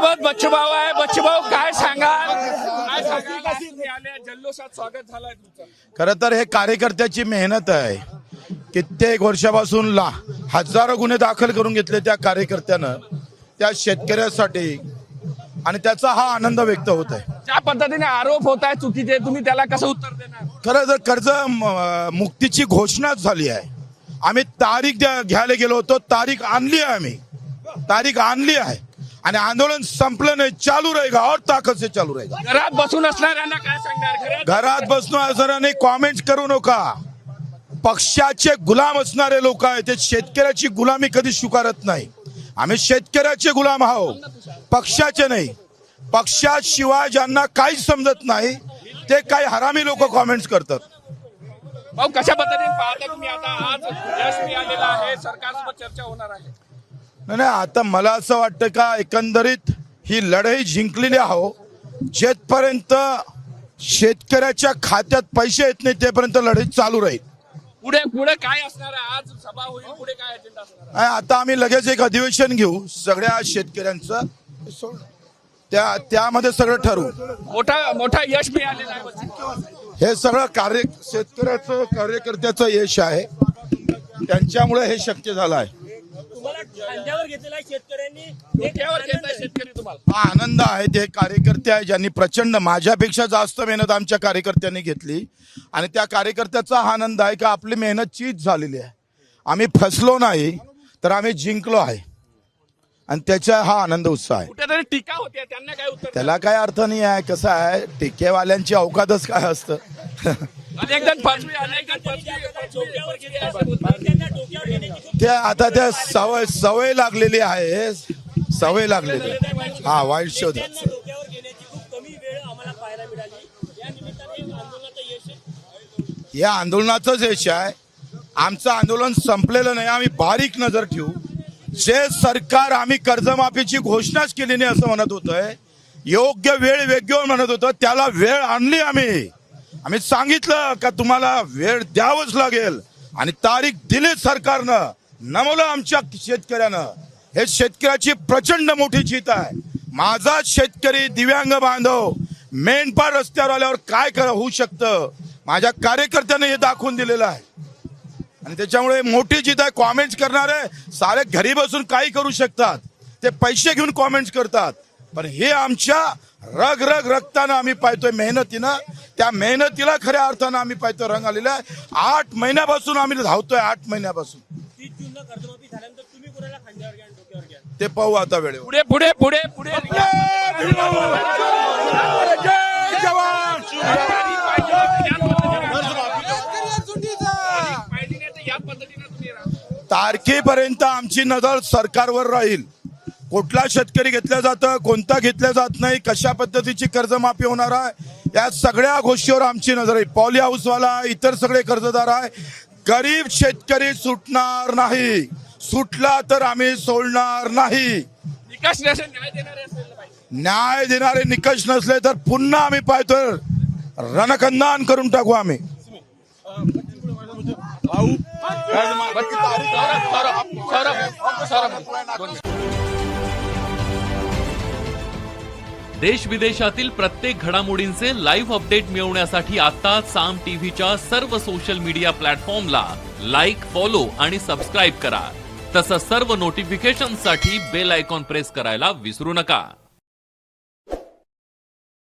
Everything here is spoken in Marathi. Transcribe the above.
आपल्यासोबत बच्चूभाऊ आहे. बच्चूभाऊ काय सांगाल? जल्लोषात स्वागत झालंय तुमचं. खरं तर हे कार्यकर्त्याची मेहनत आहे. कित्येक वर्षापासून हजारो गुन्हे दाखल करून घेतले त्या कार्यकर्त्यानं त्या शेतकऱ्यासाठी, आणि त्याचा हा आनंद व्यक्त होत आहे. ज्या पद्धतीने आरोप होत आहे चुकीचे, तुम्ही त्याला कसं उत्तर देणार? खरं तर कर्ज मुक्तीची घोषणाच झाली आहे. आम्ही तारीख घ्यायला गेलो होतो, तारीख आणली आहे, आम्ही तारीख आणली आहे आणि आंदोलन संपलं नाही, चालू रहेगा और ताकद से चालू रहेगा. घरात बसून असणाऱ्यांना काय सांगणार? घरात बसून असणाऱ्यांनी कॉमेंट करू नका. पक्षाचे गुलाम असणारे लोक आहेत, ते शेतकऱ्याची गुलामी कधी स्वीकारत नाही. आम्ही शेतकऱ्याचे गुलाम आहोत, पक्षाचे नाही. पक्षाशिवाय ज्यांना काहीच समजत नाही ते काही हरामी लोक कॉमेंट्स करतात. भाऊ, कशा पद्धतीने पाहता तुम्ही? आता आज यश मिळालेलं आहे, सरकारसोबत चर्चा होणार आहे. नाही, आता मला असं वाटतं का एकंदरीत ही लढाई जिंकलेली आहो. जेपर्यंत शेतकऱ्याच्या खात्यात पैसे येत नाही तेपर्यंत लढाई चालू राहील. पुढे पुढे काय असणार आहे? आज सभा होईल, पुढे काय अजेंडा असणार आहे? आता आम्ही लगेच एक अधिवेशन घेऊ सगळ्या शेतकऱ्यांचं, त्यामध्ये सगळं ठरवू. मोठा यश मिळालेलं आहे. हे सगळं शेतकऱ्याचं कार्यकर्त्याचं यश आहे. त्यांच्यामुळे हे शक्य झालं आहे. शेतकरी तुम्हाला हा आनंद आहे. ते कार्यकर्ते आहे ज्यांनी प्रचंड, माझ्यापेक्षा जास्त मेहनत आमच्या कार्यकर्त्यांनी घेतली, आणि त्या कार्यकर्त्याचा हा आनंद आहे की आपली मेहनत चीज झालेली आहे. आम्ही फसलो नाही तर आम्ही जिंकलो आहे, आणि त्याचा हा आनंद उत्साह आहे. कुठेतरी टीका होते, त्यांना काय उत्तर? त्याला काय अर्थ नाही आहे. कसं आहे, टीकेवाल्यांची अवकातच काय असतं. अनेक जण फसवी. ते आता त्या सवय लागलेली आहे, सवय लागलेली आहे. हा वाईट शोध. या आंदोलनाचंच यश आहे. आमचं आंदोलन संपलेलं नाही. आम्ही बारीक नजर ठेवू. जे सरकार आम्ही कर्जमाफीची घोषणाच केली नाही असं म्हणत होतंय, योग्य वेळ वेगळं म्हणत होतं, त्याला वेळ आणली. आम्ही सांगितलं का तुम्हाला वेळ द्यावंच लागेल, आणि तारीख दिली सरकारनं, नमवलं आमच्या शेतकऱ्यानं. हे शेतकऱ्याची प्रचंड मोठी जीत आहे. माझा शेतकरी दिव्यांग बांधव मेंढपाळ रस्त्यावर आल्यावर काय होऊ शकतं, माझ्या कार्यकर्त्याने हे दाखवून दिलेलं आहे, आणि त्याच्यामुळे मोठी जीत आहे. कॉमेंट्स करणारे सारे घरी बसून काही करू शकतात, ते पैसे घेऊन कॉमेंट्स करतात, पण हे आमच्या रग रक्तानं आम्ही पाहतोय, मेहनतीनं. त्या मेहनतीला खऱ्या अर्थानं आम्ही पाहतोय रंग आलेला आहे. 8 महिन्यापासून आम्ही धावतोय, 8 महिन्यापासून. ते पाहू आता वेळेवर. पुढे पुढे पुढे पुढे तारखेपर्यंत आमची नजर सरकारवर राहील. कुठला शेतकरी घेतलं जातं, कोणता घेतलं जात नाही, कशा पद्धतीची कर्जमाफी होणार आहे, या सगळ्या गोष्टीवर आमची नजर आहे. पॉली हाऊसवाला, इतर सगळे कर्जदार आहे. गरीब शेतकरी सुटणार नाही. सुटला तर आम्ही सोडणार नाही. निकष न्याय देणारे निकष नसले तर पुन्हा आम्ही पाहतोय रणकंदान करून टाकू आम्ही. देश विदेशातील प्रत्येक घडामोडींचे लाईव्ह अपडेट मिळवण्यासाठी आता साम टीव्हीच्या सर्व सोशल मीडिया प्लॅटफॉर्मला लाईक, फॉलो आणि सबस्क्राईब करा. तसंच सर्व नोटिफिकेशनसाठी बेल आयकॉन प्रेस करायला विसरू नका.